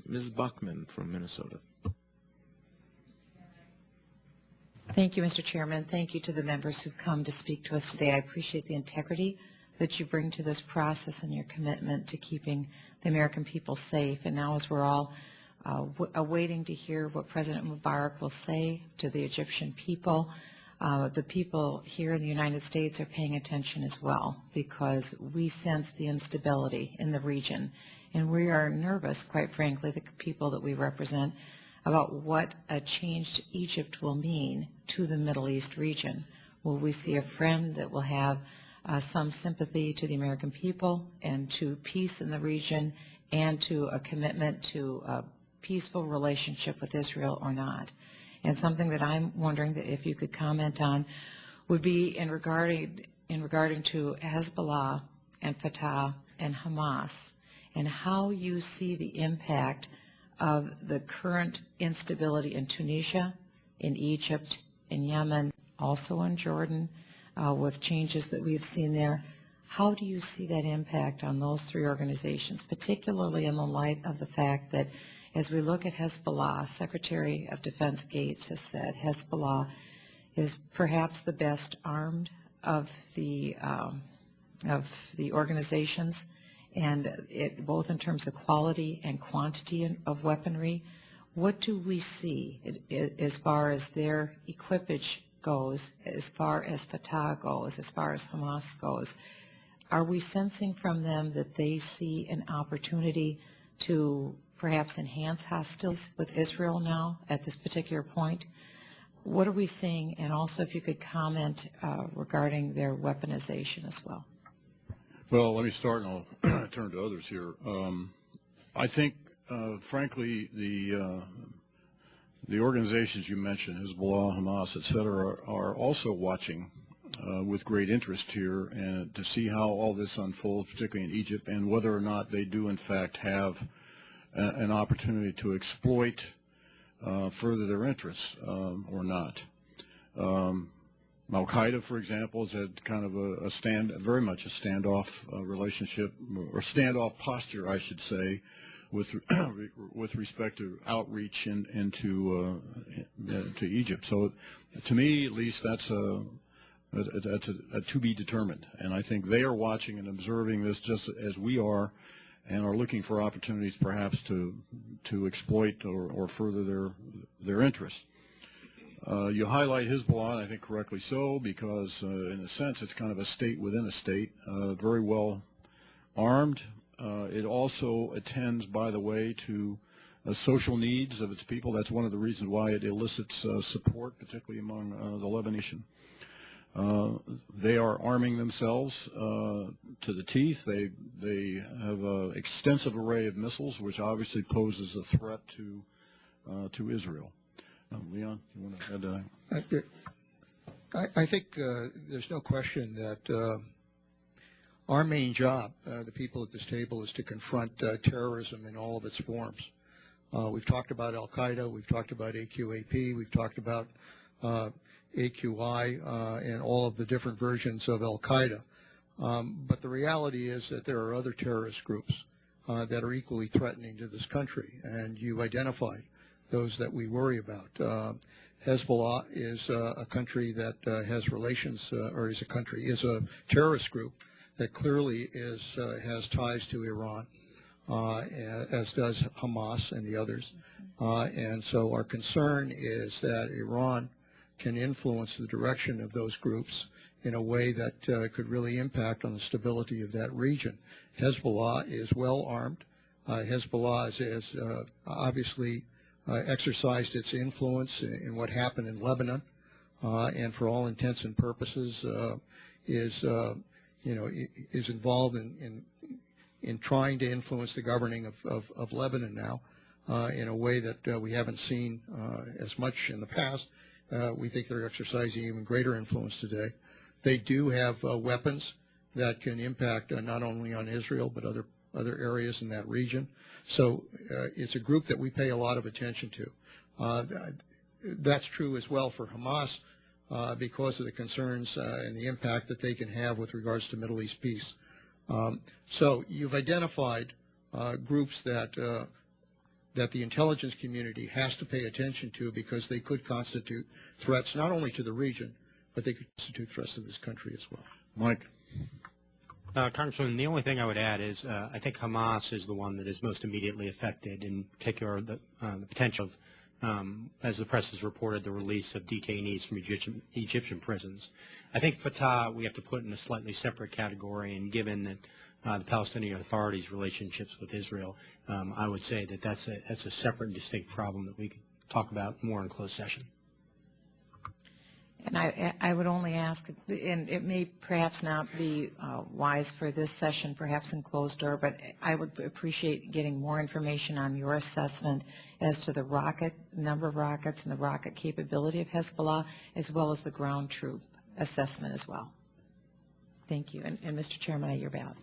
Ms. Bachmann from Minnesota. Thank you, Mr. Chairman. Thank you to the members who've come to speak to us today. I appreciate the integrity that you bring to this process and your commitment to keeping the American people safe. And now as we're all awaiting to hear what President Mubarak will say to the Egyptian people, the people here in the United States are paying attention as well, because we sense the instability in the region. And we are nervous, quite frankly, the people that we represent, about what a changed Egypt will mean to the Middle East region. Will we see a friend that will have some sympathy to the American people and to peace in the region and to a commitment to a peaceful relationship with Israel or not? And something that I'm wondering that if you could comment on would be in regarding to Hezbollah and Fatah and Hamas, and how you see the impact of the current instability in Tunisia, in Egypt, in Yemen, also in Jordan, with changes that we've seen there. How do you see that impact on those three organizations, particularly in the light of the fact that as we look at Hezbollah, Secretary of Defense Gates has said Hezbollah is perhaps the best armed of the organizations, and both in terms of quality and quantity of weaponry. What do we see as far as their equipage goes, as far as Fatah goes, as far as Hamas goes? Are we sensing from them that they see an opportunity to perhaps enhance hostilities with Israel now at this particular point? What are we seeing? And also if you could comment regarding their weaponization as well. Well, let me start and I'll turn to others here. I think, frankly, the organizations you mentioned, Hezbollah, Hamas, et cetera, are also watching with great interest here and to see how all this unfolds, particularly in Egypt, and whether or not they do in fact have an opportunity to exploit further their interests or not. Al-Qaeda, for example, has had kind of very much a standoff relationship, or standoff posture, I should say, with respect to outreach into to Egypt. So, to me, at least, that's a to be determined. And I think they are watching and observing this just as we are, and are looking for opportunities, perhaps, to exploit or further their interests. You highlight Hezbollah, and I think correctly so, because in a sense it's kind of a state within a state, very well armed. It also attends, by the way, to social needs of its people. That's one of the reasons why it elicits support, particularly among the Lebanese. They are arming themselves to the teeth. They have an extensive array of missiles, which obviously poses a threat to Israel. Leon, you want to add to that? I think there's no question that our main job, the people at this table, is to confront terrorism in all of its forms. We've talked about Al-Qaeda, we've talked about AQAP, we've talked about AQI and all of the different versions of Al-Qaeda. But the reality is that there are other terrorist groups that are equally threatening to this country, and you've identified those that we worry about. Hezbollah is a country that has relations, is a terrorist group that clearly has ties to Iran, as does Hamas and the others. And so our concern is that Iran can influence the direction of those groups in a way that could really impact on the stability of that region. Hezbollah is well armed. Hezbollah has obviously exercised its influence in what happened in Lebanon, and for all intents and purposes is involved in trying to influence the governing of Lebanon now in a way that we haven't seen as much in the past. We think they're exercising even greater influence today. They do have weapons that can impact not only on Israel but other areas in that region. So it's a group that we pay a lot of attention to. That's true as well for Hamas because of the concerns and the impact that they can have with regards to Middle East peace. So you've identified groups that that the intelligence community has to pay attention to because they could constitute threats not only to the region, but they could constitute threats to this country as well. Mike? Congressman, the only thing I would add is I think Hamas is the one that is most immediately affected, in particular the potential of, as the press has reported, the release of detainees from Egyptian prisons. I think Fatah we have to put in a slightly separate category, and given that the Palestinian Authority's relationships with Israel, I would say that that's a separate and distinct problem that we could talk about more in closed session. And I would only ask, and it may perhaps not be wise for this session, perhaps in closed door, but I would appreciate getting more information on your assessment as to the number of rockets and the rocket capability of Hezbollah, as well as the ground troop assessment as well. Thank you. And Mr. Chairman, I yield back.